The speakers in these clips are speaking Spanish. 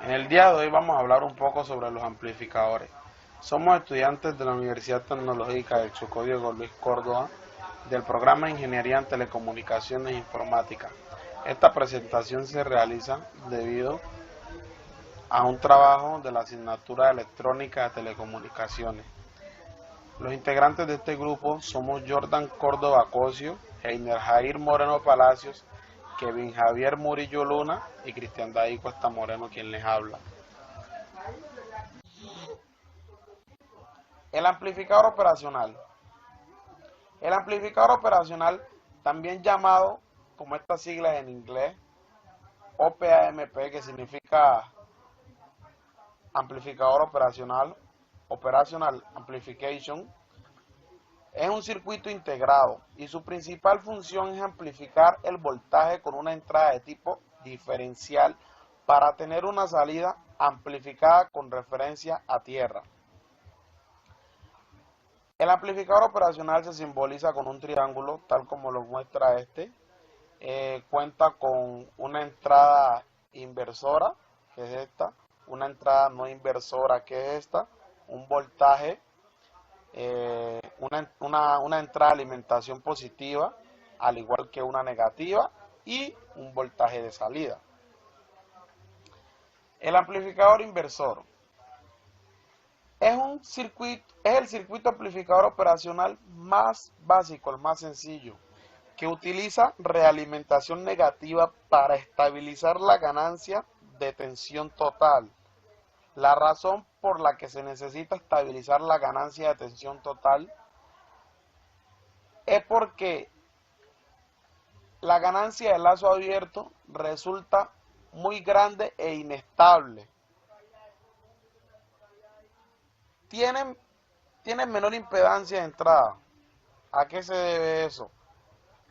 En el día de hoy vamos a hablar un poco sobre los amplificadores. Somos estudiantes de la Universidad Tecnológica del Chocó Diego Luis Córdoba del programa de Ingeniería en Telecomunicaciones e Informática. Esta presentación se realiza debido a un trabajo de la asignatura de Electrónica de Telecomunicaciones. Los integrantes de este grupo somos Jordan Córdoba Cosio, Heiner Jair Moreno Palacios, Kevin Javier Murillo Luna y Cristian David Cuesta Moreno quien les habla. El amplificador operacional. El amplificador operacional, también llamado, como estas siglas en inglés, OPAMP, que significa amplificador operacional, Operational Amplification, es un circuito integrado y su principal función es amplificar el voltaje con una entrada de tipo diferencial para tener una salida amplificada con referencia a tierra. El amplificador operacional se simboliza con un triángulo, tal como lo muestra este. Cuenta con una entrada inversora, que es esta, una entrada no inversora, que es esta, un voltaje, una entrada de alimentación positiva, al igual que una negativa, y un voltaje de salida. El amplificador inversor es el circuito amplificador operacional más básico, el más sencillo, que utiliza realimentación negativa para estabilizar la ganancia de tensión total. La razón por la que se necesita estabilizar la ganancia de tensión total es porque la ganancia de lazo abierto resulta muy grande e inestable. Tienen menor impedancia de entrada. ¿A qué se debe eso?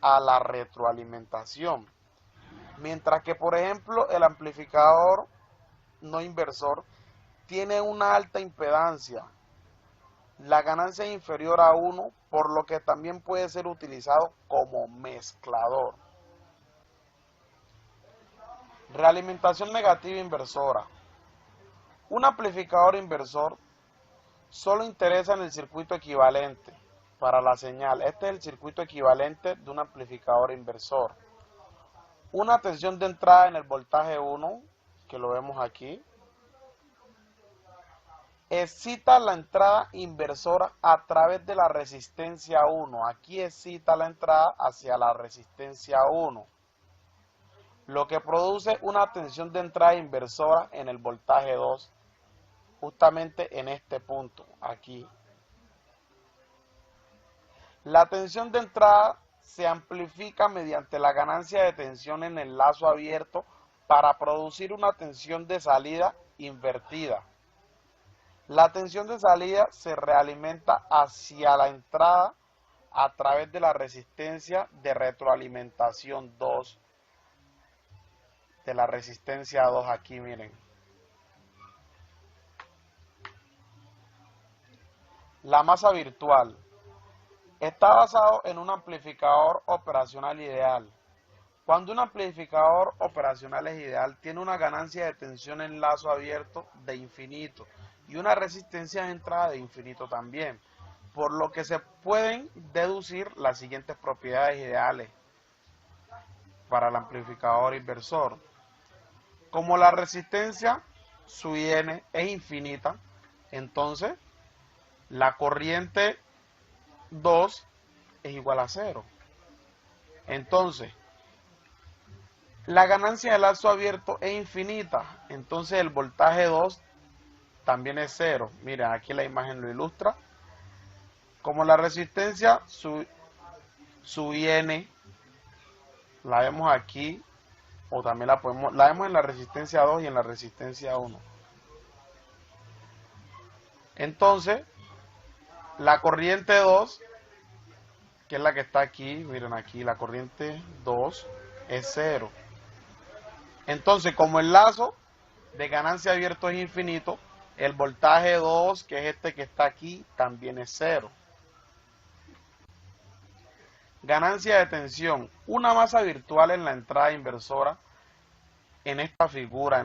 A la retroalimentación. Mientras que, por ejemplo, el amplificador no inversor tiene una alta impedancia. La ganancia es inferior a 1, por lo que también puede ser utilizado como mezclador. Realimentación negativa inversora. Un amplificador inversor solo interesa en el circuito equivalente para la señal. Este es el circuito equivalente de un amplificador inversor. Una tensión de entrada en el voltaje 1, que lo vemos aquí, excita la entrada inversora a través de la resistencia 1. Aquí excita la entrada hacia la resistencia 1, lo que produce una tensión de entrada inversora en el voltaje 2, justamente en este punto, aquí. La tensión de entrada se amplifica mediante la ganancia de tensión en el lazo abierto para producir una tensión de salida invertida. La tensión de salida se realimenta hacia la entrada a través de la resistencia de retroalimentación 2, de la resistencia 2 aquí, miren. La masa virtual está basado en un amplificador operacional ideal. Cuando un amplificador operacional es ideal, tiene una ganancia de tensión en lazo abierto de infinito y una resistencia de entrada de infinito también, por lo que se pueden deducir las siguientes propiedades ideales para el amplificador inversor. Como la resistencia su IN es infinita, entonces la corriente 2 es igual a 0. Entonces, la ganancia de lazo abierto es infinita, entonces el voltaje 2 también es 0. Miren, aquí la imagen lo ilustra. Como la resistencia su IN la vemos aquí, o también la vemos en la resistencia 2 y en la resistencia 1. Entonces, la corriente 2, que es la que está aquí, miren aquí, la corriente 2 es 0. Entonces, como el lazo de ganancia abierto es infinito, el voltaje 2, que es este que está aquí, también es 0. Ganancia de tensión. Una masa virtual en la entrada inversora en esta figura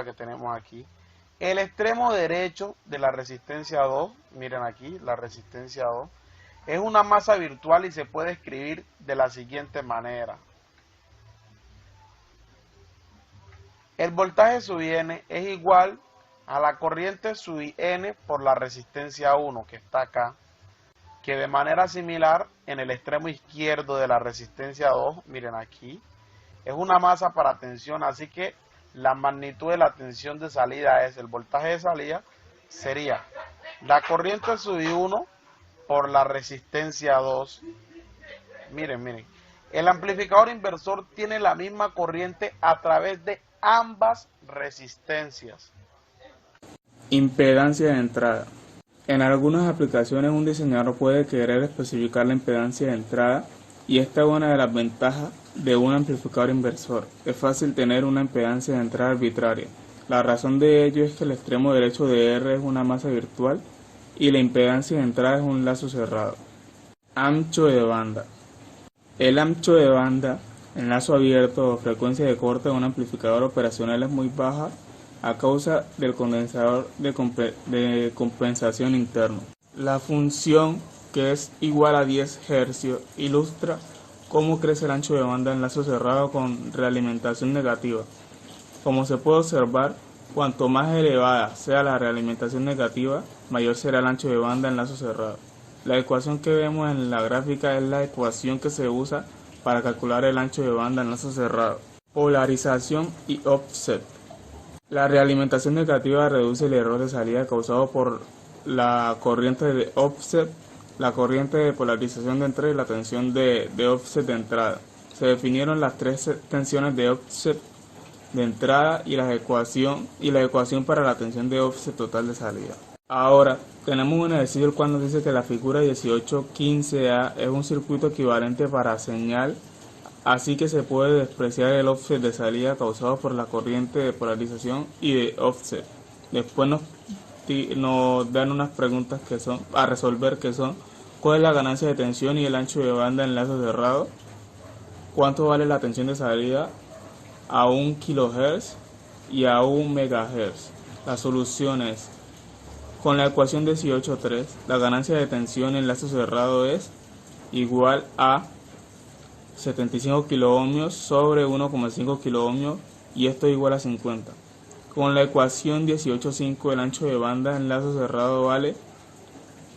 que tenemos aquí, el extremo derecho de la resistencia 2, miren aquí, la resistencia 2, es una masa virtual y se puede escribir de la siguiente manera. El voltaje sub n es igual a la corriente sub n por la resistencia 1, que está acá, que de manera similar en el extremo izquierdo de la resistencia 2, miren aquí, es una masa para tensión, así que la magnitud de la tensión de salida es, el voltaje de salida sería la corriente sub 1 por la resistencia 2. Miren, el amplificador inversor tiene la misma corriente a través de ambas resistencias. Impedancia de entrada. En algunas aplicaciones un diseñador puede querer especificar la impedancia de entrada y esta es una de las ventajas de un amplificador inversor. Es fácil tener una impedancia de entrada arbitraria. La razón de ello es que el extremo derecho de R es una masa virtual y la impedancia de entrada es un lazo cerrado. Ancho de banda. El ancho de banda en lazo abierto o frecuencia de corte de un amplificador operacional es muy baja a causa del condensador de compensación interno. La función, que es igual a 10 Hz, ilustra cómo crece el ancho de banda en lazo cerrado con realimentación negativa. Como se puede observar, cuanto más elevada sea la realimentación negativa, mayor será el ancho de banda en lazo cerrado. La ecuación que vemos en la gráfica es la ecuación que se usa para calcular el ancho de banda en lazo cerrado. Polarización y offset. La realimentación negativa reduce el error de salida causado por la corriente de offset, la corriente de polarización de entrada y la tensión de offset de entrada. Se definieron las tres tensiones de offset de entrada y la ecuación para la tensión de offset total de salida. Ahora, tenemos un ejercicio el cual nos dice que la figura 1815A es un circuito equivalente para señal, así que se puede despreciar el offset de salida causado por la corriente de polarización y de offset. Después nos dan unas preguntas que son a resolver, que son: ¿cuál es la ganancia de tensión y el ancho de banda en lazo cerrado? ¿Cuánto vale la tensión de salida a 1 kHz y a 1 MHz? La solución es: con la ecuación 18.3, la ganancia de tensión en lazo cerrado es igual a 75 kiloohmios sobre 1,5 kiloohmios y esto es igual a 50. Con la ecuación 18.5, el ancho de banda en lazo cerrado vale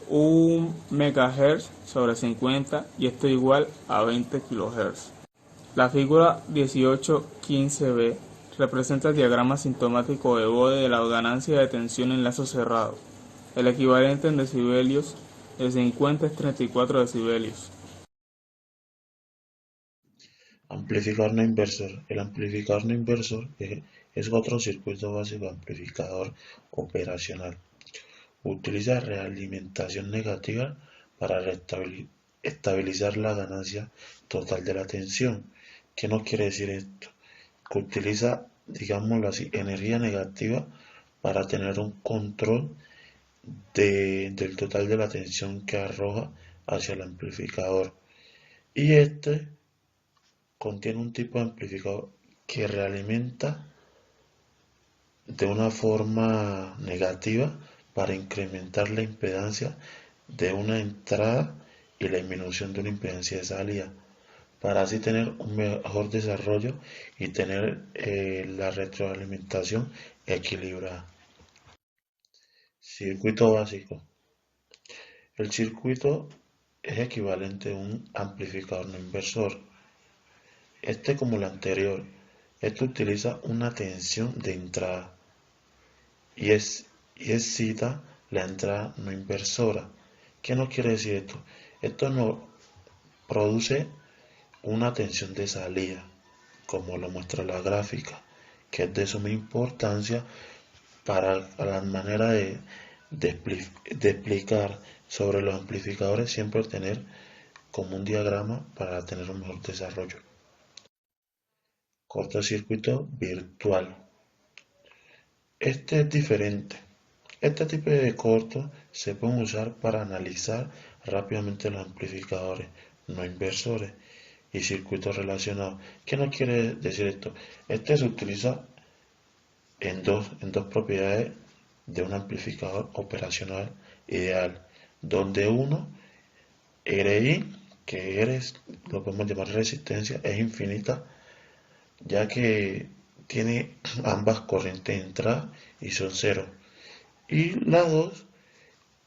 1 MHz sobre 50 y esto es igual a 20 kHz. La figura 1815b representa el diagrama sintomático de Bode de la ganancia de tensión en lazo cerrado. El equivalente en decibelios de 50 es 34 decibelios. Amplificador no inversor. El amplificador no inversor es otro circuito básico de amplificador operacional. Utiliza realimentación negativa para estabilizar la ganancia total de la tensión. ¿Qué nos quiere decir esto? Que utiliza, digámoslo así, energía negativa para tener un control del total de la tensión que arroja hacia el amplificador. Y este contiene un tipo de amplificador que realimenta de una forma negativa para incrementar la impedancia de una entrada y la disminución de una impedancia de salida, para así tener un mejor desarrollo y tener la retroalimentación equilibrada. Circuito básico. El circuito es equivalente a un amplificador no inversor. Como el anterior, utiliza una tensión de entrada y excita la entrada no inversora. ¿Qué nos quiere decir esto? Esto nos produce una tensión de salida, como lo muestra la gráfica, que es de suma importancia para la manera de explicar sobre los amplificadores, siempre tener como un diagrama para tener un mejor desarrollo. Cortocircuito virtual. Este es diferente. Este tipo de corto se puede usar para analizar rápidamente los amplificadores no inversores y circuitos relacionados. ¿Qué nos quiere decir esto? Este se utiliza en dos propiedades de un amplificador operacional ideal, donde uno, RI, que lo podemos llamar resistencia, es infinita, ya que tiene ambas corrientes de entrada y son cero. Y la 2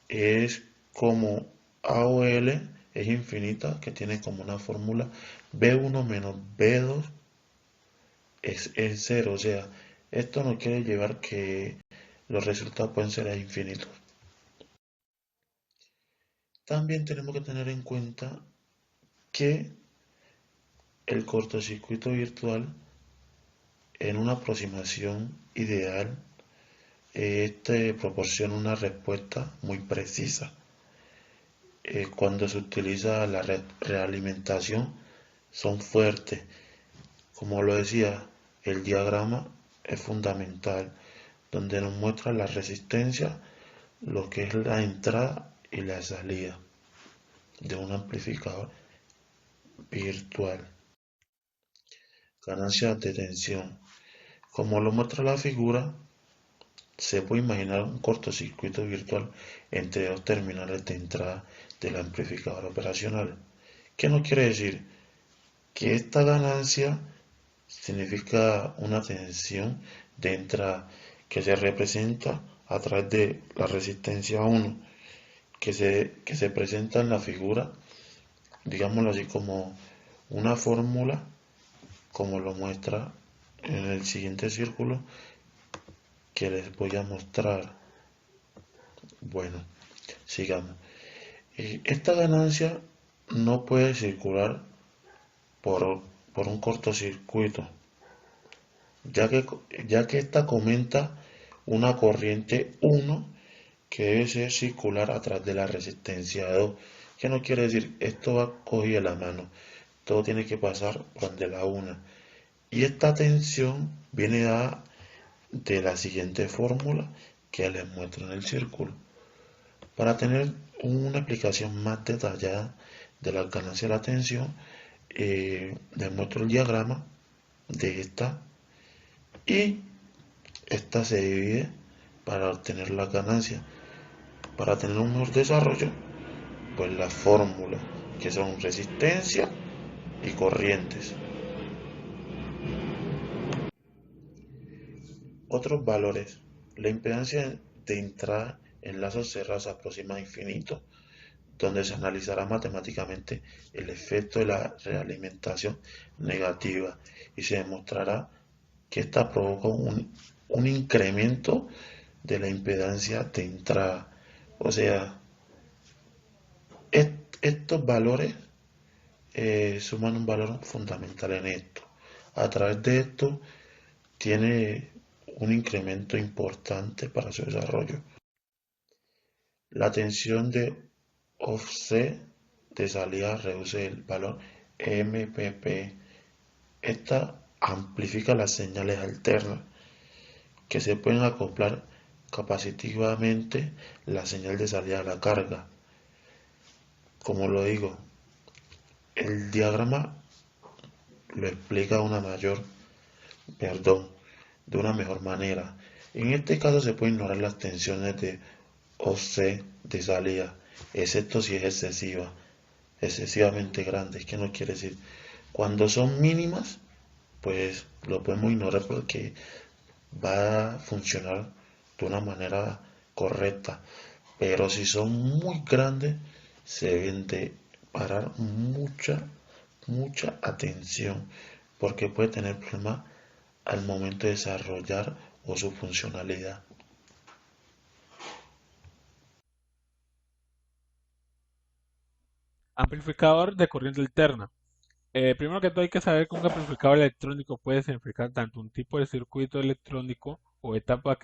es como AOL, es infinita, que tiene como una fórmula B1 menos B2 es cero. O sea, esto nos quiere llevar que los resultados pueden ser infinitos. También tenemos que tener en cuenta que el cortocircuito virtual en una aproximación ideal este proporciona una respuesta muy precisa. Cuando se utiliza la realimentación son fuertes. Como lo decía, el diagrama es fundamental, donde nos muestra la resistencia, lo que es la entrada y la salida de un amplificador virtual. Ganancias de tensión. Como lo muestra la figura, se puede imaginar un cortocircuito virtual entre dos terminales de entrada del amplificador operacional. ¿Qué nos quiere decir? Que esta ganancia significa una tensión de entrada que se representa a través de la resistencia 1, que se presenta en la figura, digámoslo así, como una fórmula, como lo muestra en el siguiente círculo que les voy a mostrar. Bueno, sigamos. Esta ganancia no puede circular por un cortocircuito, ya que esta comenta una corriente 1 que debe ser circular a través de la resistencia 2. ¿Qué no quiere decir? Esto va cogido de la mano. Todo tiene que pasar por de la una. Y esta tensión viene dada de la siguiente fórmula que les muestro en el círculo. Para tener una explicación más detallada de la ganancia de la tensión, les muestro el diagrama de esta, y esta se divide para obtener la ganancia. Para tener un mejor desarrollo, pues las fórmulas, que son resistencia y corrientes. Otros valores. La impedancia de entrada en lazos cerrados se aproxima a infinito, donde se analizará matemáticamente el efecto de la realimentación negativa y se demostrará que esta provoca un incremento de la impedancia de entrada. O sea, estos valores suman un valor fundamental en esto. A través de esto tiene un incremento importante para su desarrollo. La tensión de offset de salida reduce el valor MPP. Esta amplifica las señales alternas que se pueden acoplar capacitivamente la señal de salida a la carga. Como lo digo, el diagrama lo explica de una mejor manera. En este caso se puede ignorar las tensiones de offset de salida, excepto si es excesivamente grande. ¿Qué no quiere decir? Cuando son mínimas, pues lo podemos ignorar porque va a funcionar de una manera correcta. Pero si son muy grandes, se deben de parar mucha atención, porque puede tener problemas al momento de desarrollar o su funcionalidad. Amplificador de corriente alterna. Primero que todo hay que saber que un amplificador electrónico puede significar tanto un tipo de circuito electrónico o etapa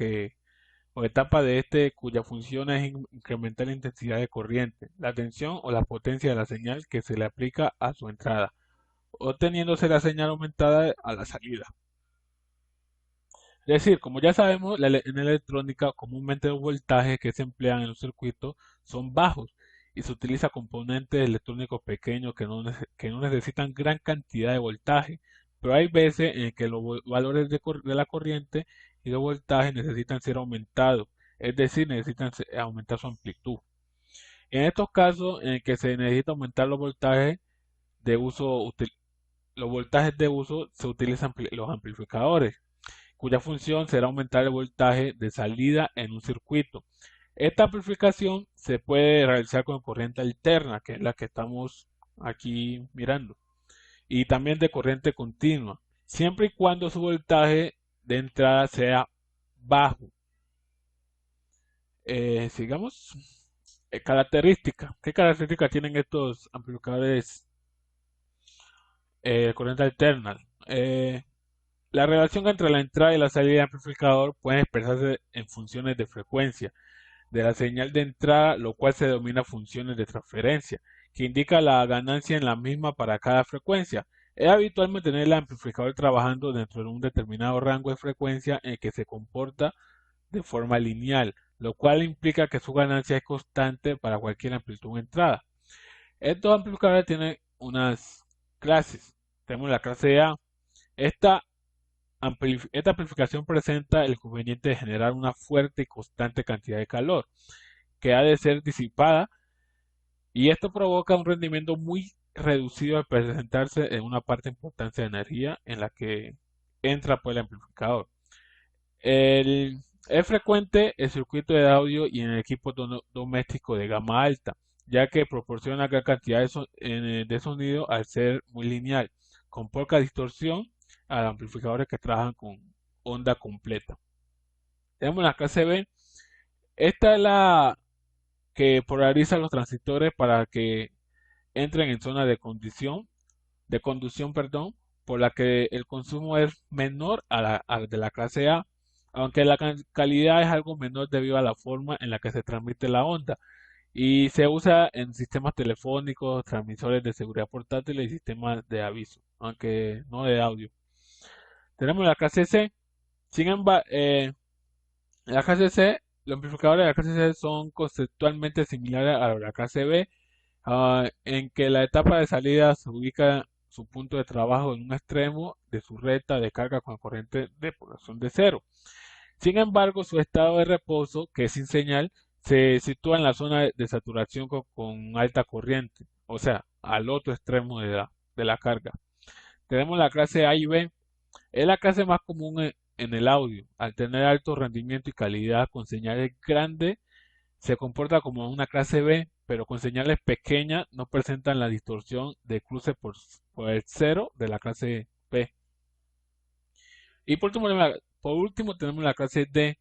de este cuya función es incrementar la intensidad de corriente, la tensión o la potencia de la señal que se le aplica a su entrada, obteniéndose la señal aumentada a la salida. Es decir, como ya sabemos, en la electrónica comúnmente los voltajes que se emplean en los circuitos son bajos y se utiliza componentes electrónicos pequeños que no necesitan gran cantidad de voltaje, pero hay veces en que los valores de la corriente y de voltaje necesitan ser aumentados, es decir, necesitan aumentar su amplitud. En estos casos en que se necesita aumentar de uso, los voltajes de uso, se utilizan los amplificadores, cuya función será aumentar el voltaje de salida en un circuito. Esta amplificación se puede realizar con corriente alterna, que es la que estamos aquí mirando, y también de corriente continua, siempre y cuando su voltaje de entrada sea bajo. Sigamos. Características. ¿Qué características tienen estos amplificadores de corriente alterna? La relación entre la entrada y la salida del amplificador puede expresarse en funciones de frecuencia de la señal de entrada, lo cual se denomina funciones de transferencia, que indica la ganancia en la misma para cada frecuencia. Es habitual mantener el amplificador trabajando dentro de un determinado rango de frecuencia en el que se comporta de forma lineal, lo cual implica que su ganancia es constante para cualquier amplitud de entrada. Estos amplificadores tienen unas clases. Tenemos la clase A. Esta amplificación presenta el inconveniente de generar una fuerte y constante cantidad de calor que ha de ser disipada, y esto provoca un rendimiento muy reducido al presentarse en una parte importante de energía en la que entra por el amplificador. Es frecuente el circuito de audio y en el equipo doméstico de gama alta, ya que proporciona gran cantidad de sonido al ser muy lineal, con poca distorsión a los amplificadores que trabajan con onda completa. Tenemos la clase B. Esta es la que polariza los transistores para que entren en zona de conducción, por la que el consumo es menor al de la clase A, aunque la calidad es algo menor debido a la forma en la que se transmite la onda, y se usa en sistemas telefónicos, transmisores de seguridad portátiles y sistemas de aviso, aunque no de audio. Tenemos la clase C. Sin embargo, la clase C, los amplificadores de la clase C son conceptualmente similares a la clase B, en que la etapa de salida se ubica su punto de trabajo en un extremo de su recta de carga con corriente de población de cero. Sin embargo, su estado de reposo, que es sin señal, se sitúa en la zona de saturación con alta corriente, o sea, al otro extremo de la carga. Tenemos la clase A y B. Es la clase más común en el audio. Al tener alto rendimiento y calidad con señales grandes, se comporta como una clase B, pero con señales pequeñas no presentan la distorsión de cruce por el cero de la clase B. Y por último tenemos la clase D,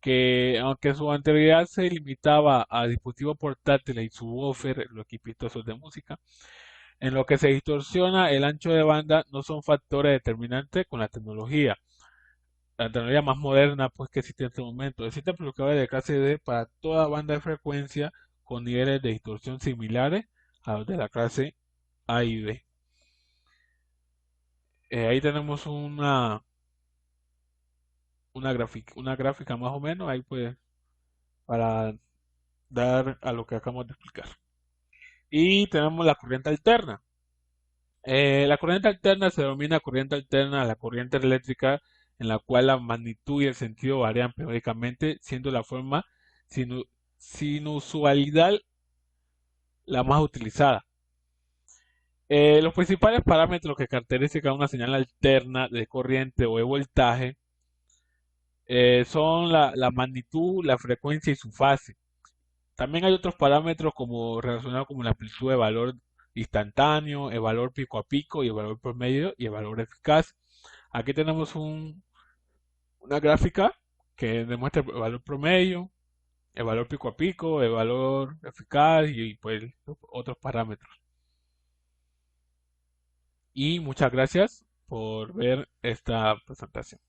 que aunque su anterioridad se limitaba a dispositivos portátiles y subwoofer, los equipitos de música, en lo que se distorsiona el ancho de banda no son factores determinantes con la tecnología más moderna pues que existe en este momento. Existen amplificadores de clase D para toda banda de frecuencia con niveles de distorsión similares a los de la clase A y B. Ahí tenemos una gráfica más o menos ahí pues para dar a lo que acabamos de explicar. Y tenemos la corriente alterna. La corriente alterna se denomina corriente alterna a la corriente eléctrica en la cual la magnitud y el sentido varían periódicamente, siendo la forma sinusoidal la más utilizada. Los principales parámetros que caracterizan una señal alterna de corriente o de voltaje son la magnitud, la frecuencia y su fase. También hay otros parámetros relacionados como la amplitud de valor instantáneo, el valor pico a pico y el valor promedio y el valor eficaz. Aquí tenemos una gráfica que demuestra el valor promedio, el valor pico a pico, el valor eficaz y pues otros parámetros. Y muchas gracias por ver esta presentación.